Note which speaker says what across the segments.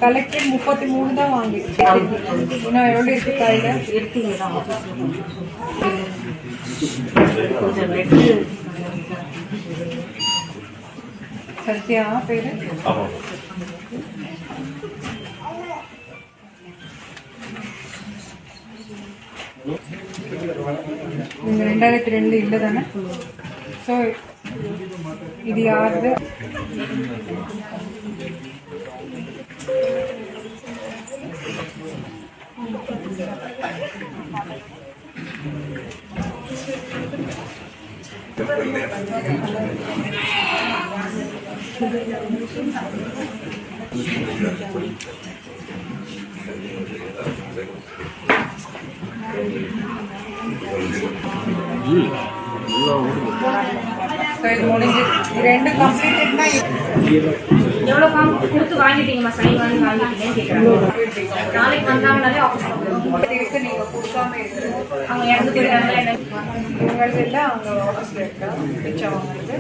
Speaker 1: Collector 33 தான் வாங்கிருக்கேன். இன்னும் எவ்வளோ இருக்கு கையில? சத்யா பேரு? நீங்க 2002 இல்லை தானே? ஸோ இது யாருது? ரெண்டு கம்ப்ளீட்டட்னா
Speaker 2: எவ்வளோ ஃபார்ம் கொடுத்து வாங்கிட்டீங்கம்மா? சைன் வாங்கி வாங்கிட்டீங்கன்னு கேட்குறாங்க. நாளைக்கு வந்தாங்கனாலே ஆஃபீஸ்
Speaker 1: இருக்கு. நீங்கள் கொடுக்காம இருக்கு.
Speaker 2: அவங்க இறந்து போயிட்டாங்களா என்ன?
Speaker 1: இவங்களது இல்லை, அவங்க ஆஃபீஸில் இருக்கா மிச்சம் வாங்குறது.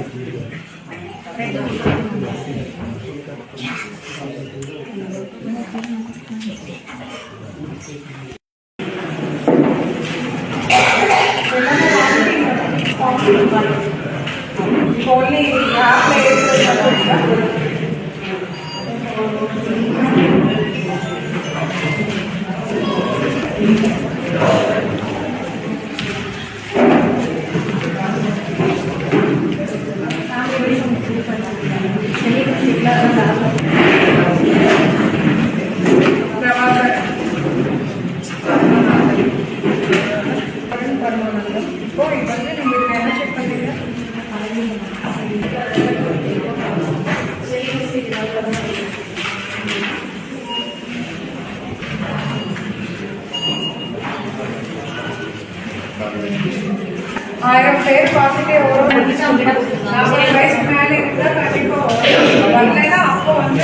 Speaker 1: only half ஆயிரம் பேர் பார்த்துட்டே வரும். வயசுக்கு மேலே இருந்தால் கண்டிப்பாக வரலைன்னா அப்போ வந்து